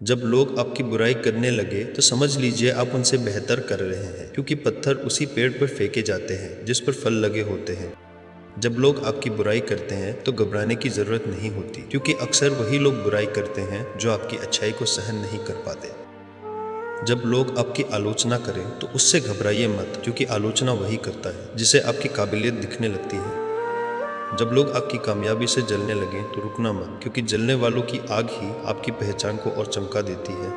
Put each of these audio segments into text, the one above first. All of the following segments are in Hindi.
जब लोग आपकी बुराई करने लगे तो समझ लीजिए आप उनसे बेहतर कर रहे हैं, क्योंकि पत्थर उसी पेड़ पर फेंके जाते हैं जिस पर फल लगे होते हैं। जब लोग आपकी बुराई करते हैं तो घबराने की ज़रूरत नहीं होती, क्योंकि अक्सर वही लोग बुराई करते हैं जो आपकी अच्छाई को सहन नहीं कर पाते। जब लोग आपकी आलोचना करें तो उससे घबराइए मत, क्योंकि आलोचना वही करता है जिसे आपकी काबिलियत दिखने लगती है। जब लोग आपकी कामयाबी से जलने लगें तो रुकना मत, क्योंकि जलने वालों की आग ही आपकी पहचान को और चमका देती है।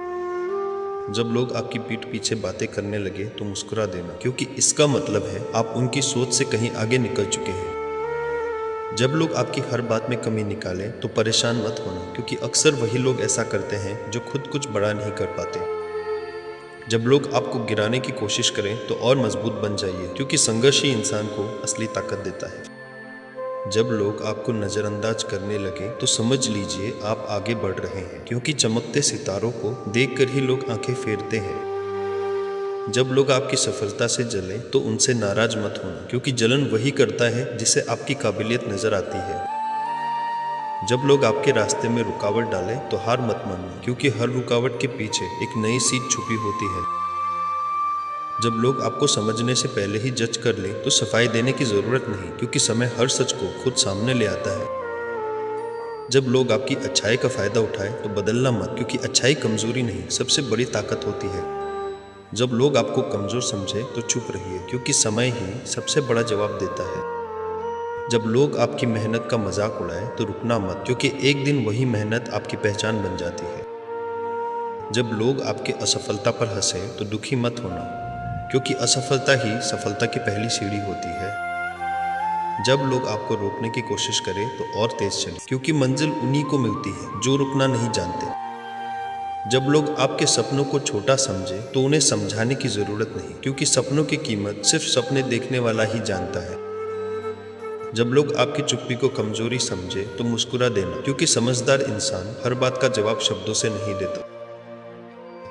जब लोग आपकी पीठ पीछे बातें करने लगे तो मुस्कुरा देना, क्योंकि इसका मतलब है आप उनकी सोच से कहीं आगे निकल चुके हैं। जब लोग आपकी हर बात में कमी निकालें तो परेशान मत होना, क्योंकि अक्सर वही लोग ऐसा करते हैं जो खुद कुछ बड़ा नहीं कर पाते। जब लोग आपको गिराने की कोशिश करें तो और मजबूत बन जाइए, क्योंकि संघर्ष ही इंसान को असली ताकत देता है। जब लोग आपको नज़रअंदाज करने लगे तो समझ लीजिए आप आगे बढ़ रहे हैं, क्योंकि चमकते सितारों को देखकर ही लोग आंखें फेरते हैं। जब लोग आपकी सफलता से जलें तो उनसे नाराज मत होना, क्योंकि जलन वही करता है जिसे आपकी काबिलियत नजर आती है। जब लोग आपके रास्ते में रुकावट डालें तो हार मत मानना, क्योंकि हर रुकावट के पीछे एक नई सीख छुपी होती है। जब लोग आपको समझने से पहले ही जज कर लें तो सफाई देने की ज़रूरत नहीं, क्योंकि समय हर सच को खुद सामने ले आता है। जब लोग आपकी अच्छाई का फ़ायदा उठाएं तो बदलना मत, क्योंकि अच्छाई कमज़ोरी नहीं सबसे बड़ी ताकत होती है। जब लोग आपको कमज़ोर समझें तो चुप रहिए, क्योंकि समय ही सबसे बड़ा जवाब देता है। जब लोग आपकी मेहनत का मजाक उड़ाएं तो रुकना मत, क्योंकि एक दिन वही मेहनत आपकी पहचान बन जाती है। जब लोग आपकी असफलता पर हंसें तो दुखी मत होना, क्योंकि असफलता ही सफलता की पहली सीढ़ी होती है। जब लोग आपको रोकने की कोशिश करें तो और तेज चलें, क्योंकि मंजिल उन्हीं को मिलती है जो रुकना नहीं जानते। जब लोग आपके सपनों को छोटा समझे तो उन्हें समझाने की ज़रूरत नहीं, क्योंकि सपनों की कीमत सिर्फ सपने देखने वाला ही जानता है। जब लोग आपकी चुप्पी को कमज़ोरी समझे तो मुस्कुरा देना, क्योंकि समझदार इंसान हर बात का जवाब शब्दों से नहीं देता।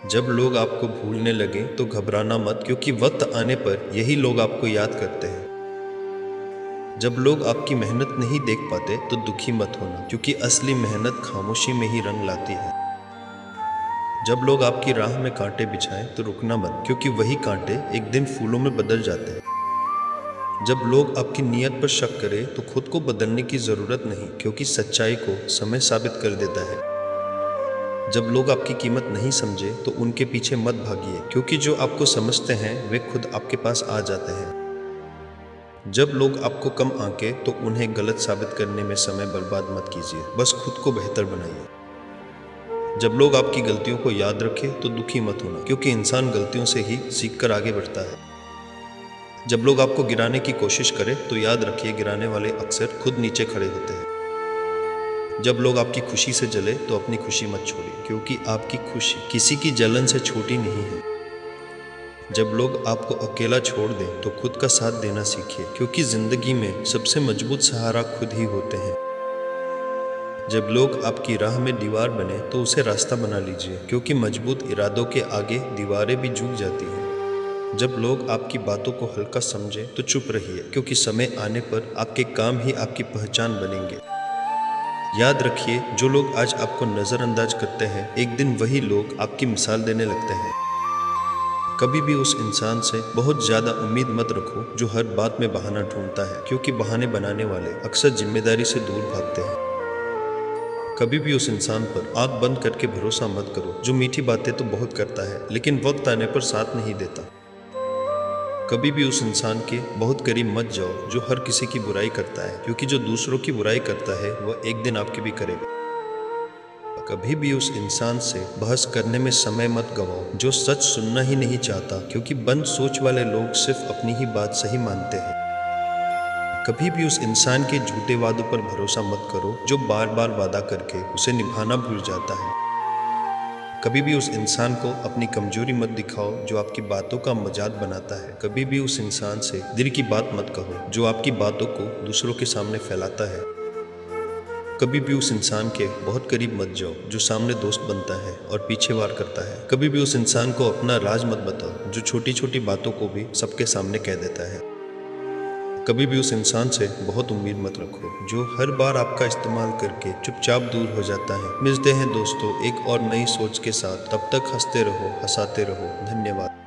जब लोग आपको भूलने लगे तो घबराना मत, क्योंकि वक्त आने पर यही लोग आपको याद करते हैं। जब लोग आपकी मेहनत नहीं देख पाते तो दुखी मत होना, क्योंकि असली मेहनत खामोशी में ही रंग लाती है। जब लोग आपकी राह में कांटे बिछाएं तो रुकना मत, क्योंकि वही कांटे एक दिन फूलों में बदल जाते हैं। जब लोग आपकी नीयत पर शक करें तो खुद को बदलने की ज़रूरत नहीं, क्योंकि सच्चाई को समय साबित कर देता है। जब लोग आपकी कीमत नहीं समझे तो उनके पीछे मत भागिए, क्योंकि जो आपको समझते हैं वे खुद आपके पास आ जाते हैं। जब लोग आपको कम आंकें तो उन्हें गलत साबित करने में समय बर्बाद मत कीजिए, बस खुद को बेहतर बनाइए। जब लोग आपकी गलतियों को याद रखें तो दुखी मत होना, क्योंकि इंसान गलतियों से ही सीखकर आगे बढ़ता है। जब लोग आपको गिराने की कोशिश करें तो याद रखिए गिराने वाले अक्सर खुद नीचे खड़े होते हैं। जब लोग आपकी खुशी से जले तो अपनी खुशी मत छोड़िए, क्योंकि आपकी खुशी किसी की जलन से छोटी नहीं है। जब लोग आपको अकेला छोड़ दें तो खुद का साथ देना सीखिए, क्योंकि ज़िंदगी में सबसे मजबूत सहारा खुद ही होते हैं। जब लोग आपकी राह में दीवार बने तो उसे रास्ता बना लीजिए, क्योंकि मजबूत इरादों के आगे दीवारें भी झुक जाती हैं। जब लोग आपकी बातों को हल्का समझें तो चुप रहिए, क्योंकि समय आने पर आपके काम ही आपकी पहचान बनेंगे। याद रखिए, जो लोग आज आपको नज़रअंदाज करते हैं एक दिन वही लोग आपकी मिसाल देने लगते हैं। कभी भी उस इंसान से बहुत ज़्यादा उम्मीद मत रखो जो हर बात में बहाना ढूंढता है, क्योंकि बहाने बनाने वाले अक्सर जिम्मेदारी से दूर भागते हैं। कभी भी उस इंसान पर आंख बंद करके भरोसा मत करो जो मीठी बातें तो बहुत करता है लेकिन वक्त आने पर साथ नहीं देता। कभी भी उस इंसान के बहुत करीब मत जाओ जो हर किसी की बुराई करता है, क्योंकि जो दूसरों की बुराई करता है वह एक दिन आपकी भी करेगा। कभी भी उस इंसान से बहस करने में समय मत गवाओ जो सच सुनना ही नहीं चाहता, क्योंकि बंद सोच वाले लोग सिर्फ अपनी ही बात सही मानते हैं। कभी भी उस इंसान के झूठे वादों पर भरोसा मत करो जो बार बार वादा करके उसे निभाना भूल जाता है। कभी भी उस इंसान को अपनी कमजोरी मत दिखाओ जो आपकी बातों का मजाक बनाता है। कभी भी उस इंसान से दिल की बात मत कहो जो आपकी बातों को दूसरों के सामने फैलाता है। कभी भी उस इंसान के बहुत करीब मत जाओ जो सामने दोस्त बनता है और पीछे वार करता है। कभी भी उस इंसान को अपना राज मत बताओ जो छोटी छोटी बातों को भी सबके सामने कह देता है। कभी भी उस इंसान से बहुत उम्मीद मत रखो जो हर बार आपका इस्तेमाल करके चुपचाप दूर हो जाता है। मिलते हैं दोस्तों एक और नई सोच के साथ, तब तक हंसते रहो, हंसाते रहो। धन्यवाद।